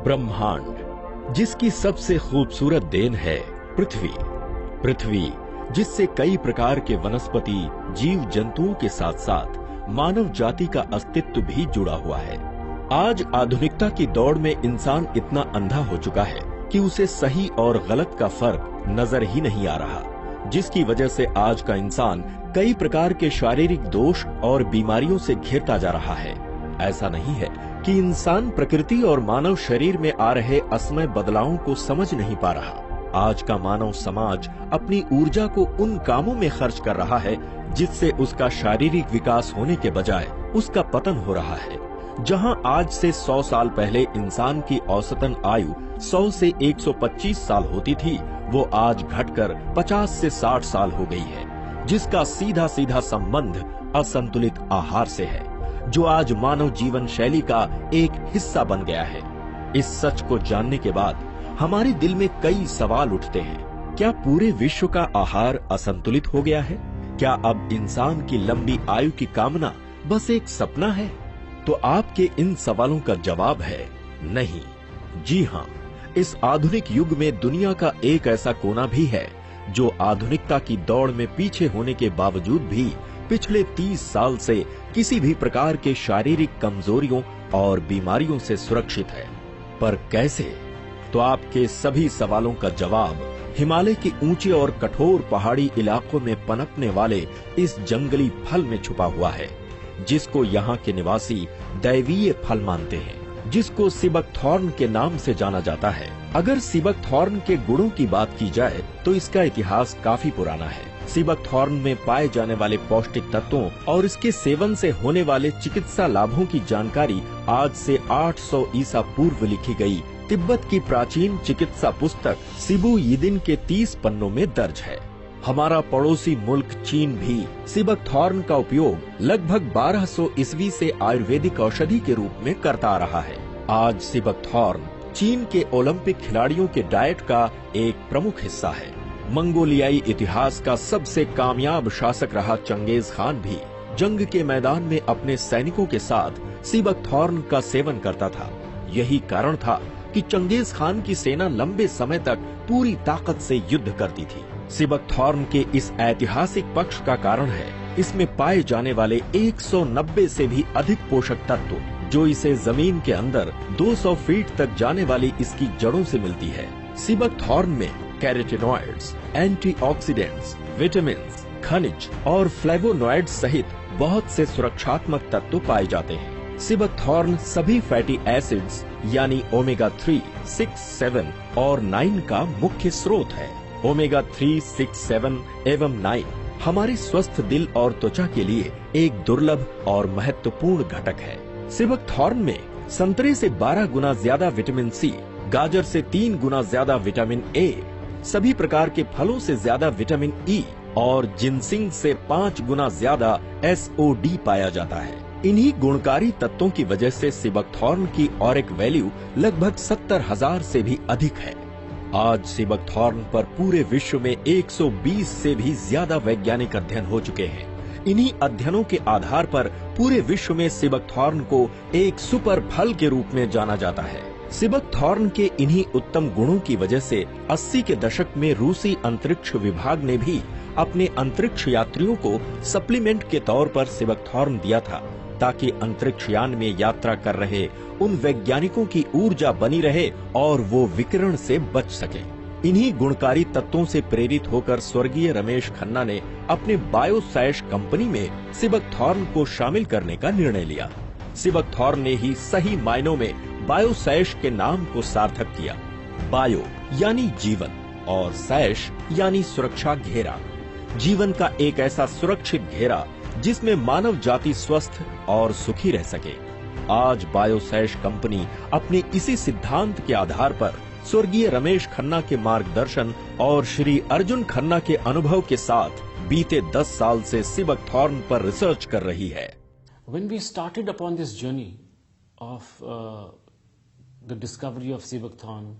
ब्रह्मांड, जिसकी सबसे खूबसूरत देन है पृथ्वी। पृथ्वी जिससे कई प्रकार के वनस्पति, जीव जंतुओं के साथ साथ मानव जाति का अस्तित्व भी जुड़ा हुआ है। आज आधुनिकता की दौड़ में इंसान इतना अंधा हो चुका है कि उसे सही और गलत का फर्क नजर ही नहीं आ रहा, जिसकी वजह से आज का इंसान कई प्रकार के शारीरिक दोष और बीमारियों से घिरता जा रहा है। ऐसा नहीं है कि इंसान प्रकृति और मानव शरीर में आ रहे असमय बदलावों को समझ नहीं पा रहा। आज का मानव समाज अपनी ऊर्जा को उन कामों में खर्च कर रहा है जिससे उसका शारीरिक विकास होने के बजाय उसका पतन हो रहा है। जहां आज से 100 साल पहले इंसान की औसतन आयु 100 से 125 साल होती थी, वो आज घटकर 50 से 60 साल हो गई है, जिसका सीधा सीधा संबंध असंतुलित आहार से है, जो आज मानव जीवन शैली का एक हिस्सा बन गया है। इस सच को जानने के बाद हमारे दिल में कई सवाल उठते हैं। क्या पूरे विश्व का आहार असंतुलित हो गया है? क्या अब इंसान की लंबी आयु की कामना बस एक सपना है? तो आपके इन सवालों का जवाब है नहीं। जी हाँ, इस आधुनिक युग में दुनिया का एक ऐसा कोना भी है जो आधुनिकता की दौड़ में पीछे होने के बावजूद भी पिछले 30 साल से किसी भी प्रकार के शारीरिक कमजोरियों और बीमारियों से सुरक्षित है। पर कैसे? तो आपके सभी सवालों का जवाब हिमालय के ऊंचे और कठोर पहाड़ी इलाकों में पनपने वाले इस जंगली फल में छुपा हुआ है, जिसको यहाँ के निवासी दैवीय फल मानते हैं, जिसको सिबकथॉर्न के नाम से जाना जाता है। अगर सिबकथॉर्न के गुणों की बात की जाए तो इसका इतिहास काफी पुराना है। सिबकथॉर्न में पाए जाने वाले पौष्टिक तत्वों और इसके सेवन से होने वाले चिकित्सा लाभों की जानकारी आज से 800 ईसा पूर्व लिखी गई तिब्बत की प्राचीन चिकित्सा पुस्तक सिबु यिदिन के 30 पन्नों में दर्ज है। हमारा पड़ोसी मुल्क चीन भी सिबकथॉर्न का उपयोग लगभग 1200 ईस्वी से आयुर्वेदिक औषधि के रूप में करता आ रहा है। आज सिबकथॉर्न चीन के ओलंपिक खिलाड़ियों के डाइट का एक प्रमुख हिस्सा है। मंगोलियाई इतिहास का सबसे कामयाब शासक रहा चंगेज खान भी जंग के मैदान में अपने सैनिकों के साथ सिबकथॉर्न का सेवन करता था। यही कारण था कि चंगेज खान की सेना लंबे समय तक पूरी ताकत से युद्ध करती थी। सिबकथॉर्न के इस ऐतिहासिक पक्ष का कारण है इसमें पाए जाने वाले 190 से भी अधिक पोषक तत्व, जो इसे जमीन के अंदर 200 फीट तक जाने वाली इसकी जड़ों से मिलती है। सिबकथॉर्न में कैरोटीनॉइड्स, एंटीऑक्सीडेंट्स, विटामिन्स, खनिज और फ्लेवोनॉइड्स सहित बहुत से सुरक्षात्मक तत्व पाए जाते हैं। सिबकथॉर्न सभी फैटी एसिड्स यानी ओमेगा 3, 6, 7 और 9 का मुख्य स्रोत है। ओमेगा 3, 6, 7 एवं 9 हमारे स्वस्थ दिल और त्वचा के लिए एक दुर्लभ और महत्वपूर्ण घटक है। सिबकथॉर्न में संतरे से 12 गुना ज्यादा विटामिन सी, गाजर से 3 गुना ज्यादा विटामिन ए, सभी प्रकार के फलों से ज्यादा विटामिन ई और जिनसिंग से 5 गुना ज्यादा SOD पाया जाता है। इन्हीं गुणकारी तत्वों की वजह से सिबकथॉर्न की ऑरिक वैल्यू लगभग 70,000 से भी अधिक है। आज सिबकथॉर्न पर पूरे विश्व में 120 से भी ज्यादा वैज्ञानिक अध्ययन हो चुके हैं। इन्हीं अध्ययनों के आधार पर पूरे विश्व में सिबकथॉर्न को एक सुपर फल के रूप में जाना जाता है। सिबकथॉर्न के इन्हीं उत्तम गुणों की वजह से 80 के दशक में रूसी अंतरिक्ष विभाग ने भी अपने अंतरिक्ष यात्रियों को सप्लीमेंट के तौर पर सिबकथॉर्न दिया था, ताकि अंतरिक्ष यान में यात्रा कर रहे उन वैज्ञानिकों की ऊर्जा बनी रहे और वो विकिरण से बच सके। इन्हीं गुणकारी तत्वों से प्रेरित होकर स्वर्गीय रमेश खन्ना ने अपने बायोसैश कंपनी में सिबकथॉर्न को शामिल करने का निर्णय लिया। सिबकथॉर्न ने ही सही मायनों में बायोसैश के नाम को सार्थक किया। बायो यानी जीवन और सैश यानी सुरक्षा घेरा। जीवन का एक ऐसा सुरक्षित घेरा जिसमें मानव जाति स्वस्थ और सुखी रह सके। आज बायोसैश कंपनी अपने इसी सिद्धांत के आधार पर स्वर्गीय रमेश खन्ना के मार्गदर्शन और श्री अर्जुन खन्ना के अनुभव के साथ बीते 10 साल से सिबकथॉर्न पर रिसर्च कर रही है। When we started upon this journey of the discovery of Sivathon,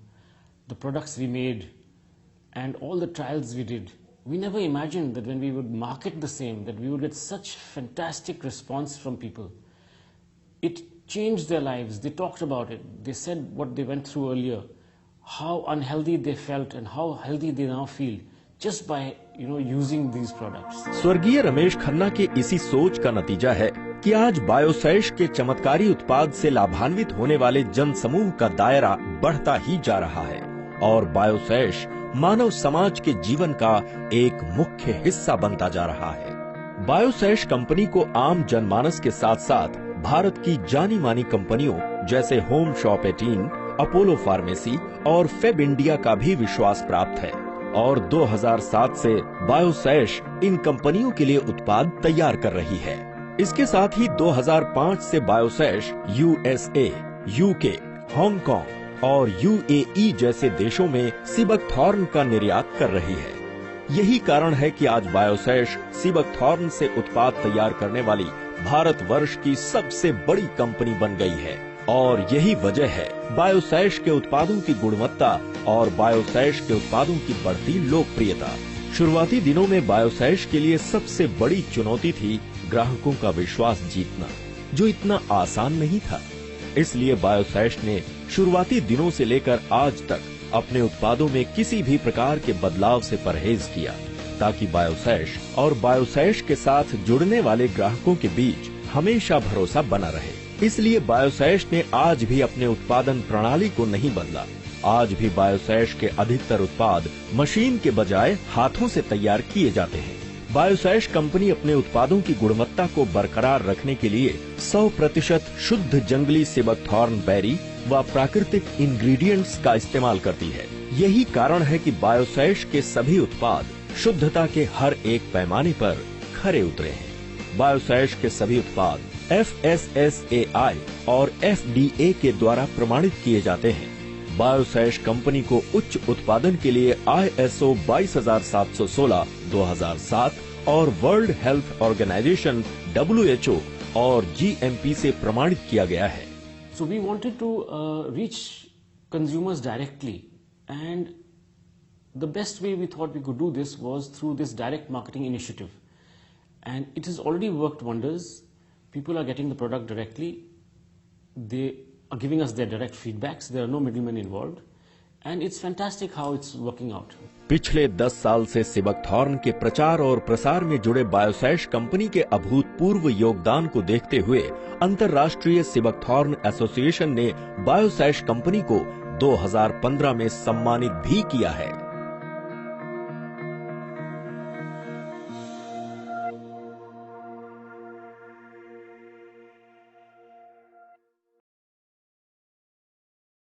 the products we made and all the trials we did, we never imagined that when we would market the same, that we would get such fantastic response from people. It changed their lives. They talked about it. They said what they went through earlier, how unhealthy they felt and how healthy they now feel just by using these products. स्वर्गीय रमेश खन्ना के इसी सोच का नतीजा है कि आज बायोसैश के चमत्कारी उत्पाद से लाभान्वित होने वाले जन समूह का दायरा बढ़ता ही जा रहा है और बायोसैश मानव समाज के जीवन का एक मुख्य हिस्सा बनता जा रहा है। बायोसैश कंपनी को आम जनमानस के साथ साथ भारत की जानी मानी कंपनियों जैसे होम शॉप 18, अपोलो फार्मेसी और फेब इंडिया का भी विश्वास प्राप्त है और 2007 से बायोसैश इन कंपनियों के लिए उत्पाद तैयार कर रही है। इसके साथ ही 2005 से बायोसैश USA, UK, हांगकांग और UAE जैसे देशों में सीबकथॉर्न का निर्यात कर रही है। यही कारण है कि आज बायोसैश सीबकथॉर्न से उत्पाद तैयार करने वाली भारतवर्ष की सबसे बड़ी कंपनी बन गई है और यही वजह है बायोसैश के उत्पादों की गुणवत्ता और बायोसैश के उत्पादों की बढ़ती लोकप्रियता। शुरुआती दिनों में बायोसैश के लिए सबसे बड़ी चुनौती थी ग्राहकों का विश्वास जीतना, जो इतना आसान नहीं था। इसलिए बायोसैश ने शुरुआती दिनों से लेकर आज तक अपने उत्पादों में किसी भी प्रकार के बदलाव से परहेज किया ताकि बायोसैश और बायोसैश के साथ जुड़ने वाले ग्राहकों के बीच हमेशा भरोसा बना रहे। इसलिए बायोसैश ने आज भी अपने उत्पादन प्रणाली को नहीं बदला। आज भी बायोसैश के अधिकतर उत्पाद मशीन के बजाय हाथों से तैयार किए जाते हैं। बायोसैश कंपनी अपने उत्पादों की गुणवत्ता को बरकरार रखने के लिए 100% शुद्ध जंगली सीबकथॉर्न बेरी व प्राकृतिक इंग्रेडिएंट्स का इस्तेमाल करती है। यही कारण है कि बायोसैश के सभी उत्पाद शुद्धता के हर एक पैमाने पर खरे उतरे हैं। बायोसैश के सभी उत्पाद FSSAI और FDA के द्वारा प्रमाणित किए जाते हैं। बायोसैश कंपनी को उच्च उत्पादन के लिए ISO 22716 2007 और वर्ल्ड हेल्थ ऑर्गेनाइजेशन WHO और GMP से प्रमाणित किया गया है। So we wanted to reach consumers directly, and the best way we thought we could do this was through this direct marketing initiative, and it has already worked wonders. People are getting the product directly. They are giving us their direct feedbacks. There are no middlemen involved, and it's fantastic how it's working out. पिछले 10 साल से sea buckthorn के प्रचार और प्रसार में जुड़े बायोसैश company के अभूतपूर्व योगदान को देखते हुए अंतर्राष्ट्रीय सीबकथॉर्न एसोसिएशन ने बायोसैश कंपनी को 2015 में सम्मानित भी किया है।